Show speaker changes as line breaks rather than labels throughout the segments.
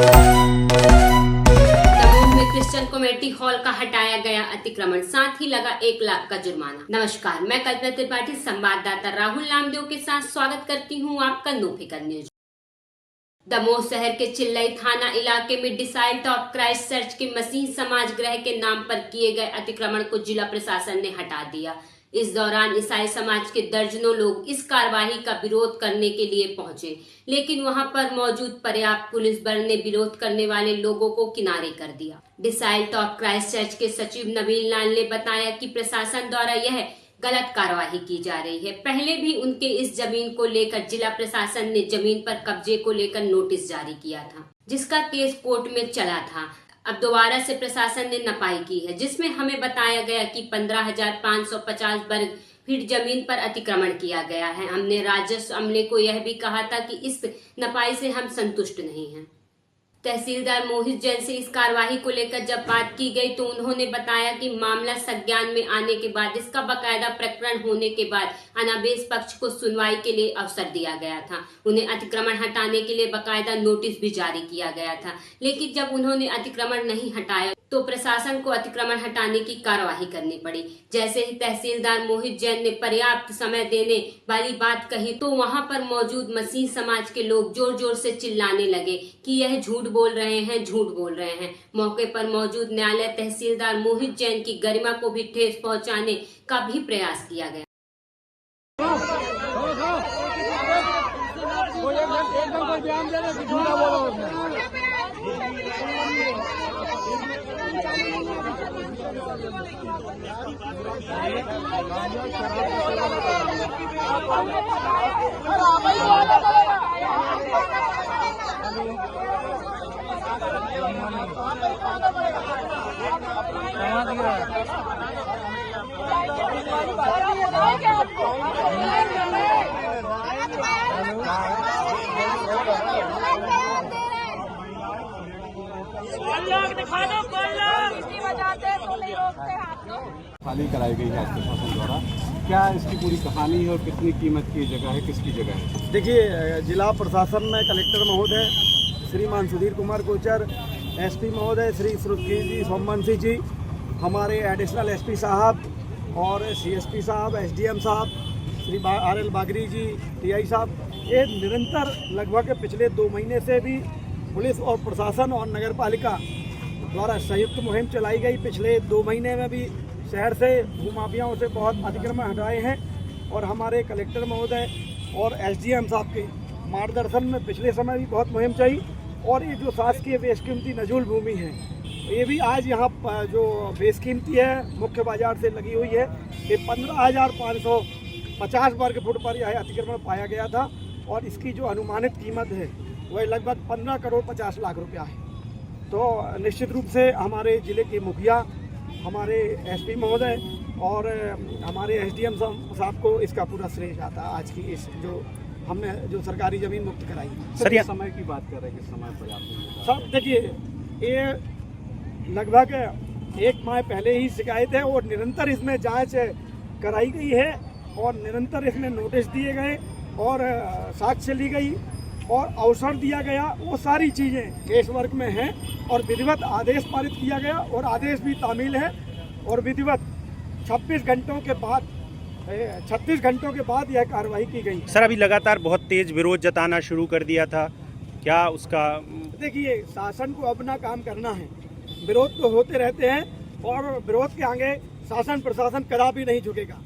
दमोह में Christian committee hall का हटाया गया अतिक्रमण, साथ ही लगा 1 लाख का जुर्माना। नमस्कार, मैं कल्पना त्रिपाठी संवाददाता राहुल नामदेव के साथ स्वागत करती हूँ आपका नो फिकर न्यूज। दमोह शहर के चिल्लई थाना इलाके में डिसाइल्स ऑफ क्राइस्ट चर्च के मसीह समाज गृह के नाम पर किए गए अतिक्रमण को जिला प्रशासन ने हटा दिया। इस दौरान ईसाई समाज के दर्जनों लोग इस कार्रवाई का विरोध करने के लिए पहुंचे, लेकिन वहां पर मौजूद पर्याप्त पुलिस बल ने विरोध करने वाले लोगों को किनारे कर दिया। डिसाइल्स ऑफ क्राइस्ट चर्च के सचिव नवीन लाल ने बताया कि प्रशासन द्वारा यह गलत कार्रवाई की जा रही है। पहले भी उनके इस जमीन को लेकर जिला प्रशासन ने जमीन पर कब्जे को लेकर नोटिस जारी किया था, जिसका केस कोर्ट में चला था। अब दोबारा से प्रशासन ने नपाई की है, जिसमें हमें बताया गया कि 15,550 वर्ग फीट जमीन पर अतिक्रमण किया गया है। हमने राजस्व अमले को यह भी कहा था कि इस नपाई से हम संतुष्ट नहीं हैं। तहसीलदार मोहित जैन से इस कार्रवाई को लेकर जब बात की गई तो उन्होंने बताया कि मामला संज्ञान में आने के बाद इसका बकायदा प्रकरण होने के बाद अनादेश पक्ष को सुनवाई के लिए अवसर दिया गया था। उन्हें अतिक्रमण हटाने के लिए बकायदा नोटिस भी जारी किया गया था, लेकिन जब उन्होंने अतिक्रमण नहीं हटाया तो प्रशासन को अतिक्रमण हटाने की कार्रवाई करनी पड़ी। जैसे ही तहसीलदार मोहित जैन ने पर्याप्त समय देने वाली बात कही तो वहां पर मौजूद मसीह समाज के लोग जोर जोर से चिल्लाने लगे कि यह झूठ बोल रहे हैं, झूठ बोल रहे हैं। मौके पर मौजूद न्यायालय तहसीलदार मोहित जैन की गरिमा को भी ठेस पहुंचाने का भी प्रयास किया गया।
खाली कराई गई है आज प्रशासन द्वारा। क्या इसकी पूरी कहानी है और कितनी कीमत की जगह है, किसकी जगह है?
देखिए, जिला प्रशासन में कलेक्टर महोदय श्रीमान सुधीर कुमार कोचर, एसपी महोदय श्री श्रुतगिरी जी, सोमवंशी जी, हमारे एडिशनल एसपी साहब और सीएसपी साहब, एसडीएम साहब, श्री आरएल बागरी जी, टीआई साहब, ये निरंतर लगभग पिछले 2 महीने से भी पुलिस और प्रशासन और नगर पालिका द्वारा संयुक्त मुहिम चलाई गई। पिछले 2 महीने में भी शहर से भूमाफियाओं से बहुत अतिक्रमण हटाए हैं और हमारे कलेक्टर महोदय और एसडीएम साहब के मार्गदर्शन में पिछले समय भी बहुत मुहिम चली। और ये जो शासकीय बेशकीमती नजूल भूमि है, ये भी आज यहाँ जो बेशकीमती है मुख्य बाजार से लगी हुई है, ये 15,550 वर्ग फुट पर यह अतिक्रमण पाया गया था और इसकी जो अनुमानित कीमत है वह लगभग 15 करोड़ 50 लाख रुपया है। तो निश्चित रूप से हमारे ज़िले के मुखिया, हमारे एसपी महोदय और हमारे एसडीएम साहब को इसका पूरा श्रेय जाता है। आज की इस जो हमने जो सरकारी ज़मीन मुक्त कराई।
सर, ये समय की बात कर रहे हैं, किस समय पर आप?
सब देखिए, ये लगभग 1 माह पहले ही शिकायत है और निरंतर इसमें जांच कराई गई है और निरंतर इसमें नोटिस दिए गए और साक्ष्य ली गई और अवसर दिया गया। वो सारी चीज़ें केस वर्क में हैं और विधिवत आदेश पारित किया गया और आदेश भी तामील है और विधिवत 36 घंटों के बाद यह कार्रवाई की गई।
सर, अभी लगातार बहुत तेज विरोध जताना शुरू कर दिया था, क्या उसका?
देखिए, शासन को अपना काम करना है, विरोध तो होते रहते हैं और विरोध के आगे शासन प्रशासन कदापि नहीं झुकेगा।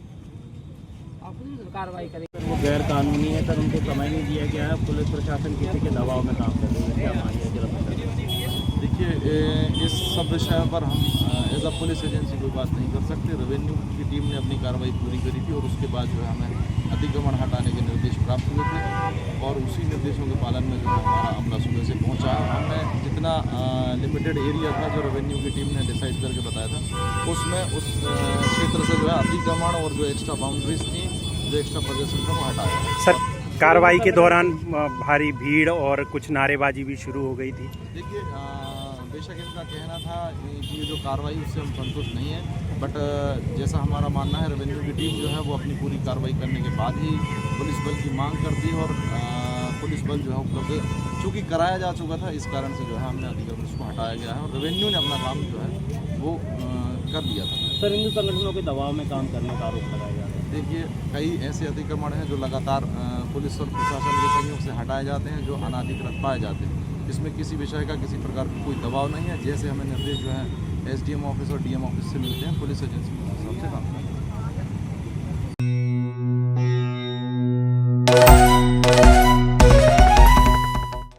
कार्रवाई करें। वो गैर कानूनी है सर, उनको समय नहीं दिया गया है। पुलिस प्रशासन किसी के दबाव में काम कर रही है, क्या मानिए जरा?
देखिए, इस सब विषय पर हम एज अ पुलिस एजेंसी कोई बात नहीं कर सकते। रेवेन्यू की टीम ने अपनी कार्रवाई पूरी करी थी और उसके बाद जो है हमें अतिक्रमण हटाने के निर्देश प्राप्त हुए थे और उसी निर्देशों के पालन में जो है हमारा अमला सुबह से पहुँचा। हमने जितना लिमिटेड एरिया था जो रेवेन्यू की टीम ने डिसाइड करके बताया था, उसमें उस क्षेत्र से जो है अतिक्रमण और जो एक्स्ट्रा बाउंड्रीज थी, जो एक्स्ट्रा पोजीशन था, वो हटाया।
सर, कार्रवाई के दौरान भारी भीड़ और कुछ नारेबाजी भी शुरू हो गई थी।
देखिए, बेशक इनका कहना था कि जो कार्रवाई उससे हम संतुष्ट नहीं है, बट जैसा हमारा मानना है, रेवेन्यू की टीम जो है वो अपनी पूरी कार्रवाई करने के बाद ही पुलिस बल की मांग करती है और पुलिस बल जो है उपलब्ध चूँकि कराया जा चुका था, इस कारण से जो है हमने अतिक्रमण उसको हटाया गया है और रेवेन्यू ने अपना काम जो है वो कर दिया था।
सर, हिंदू संगठनों के दबाव में काम करने का आरोप लगाया जा रहा है।
देखिए, कई ऐसे अतिक्रमण हैं जो लगातार पुलिस और प्रशासन के सहयोग से हटाए जाते हैं, जो अनाधिकृत पाए जाते हैं। इसमें किसी विषय का किसी प्रकार का कोई दबाव नहीं है। जैसे हमें निर्देश जो है एसडीएम ऑफिस और डीएम ऑफिस से मिलते हैं, पुलिस एजेंसी के हिसाब से काम करते हैं।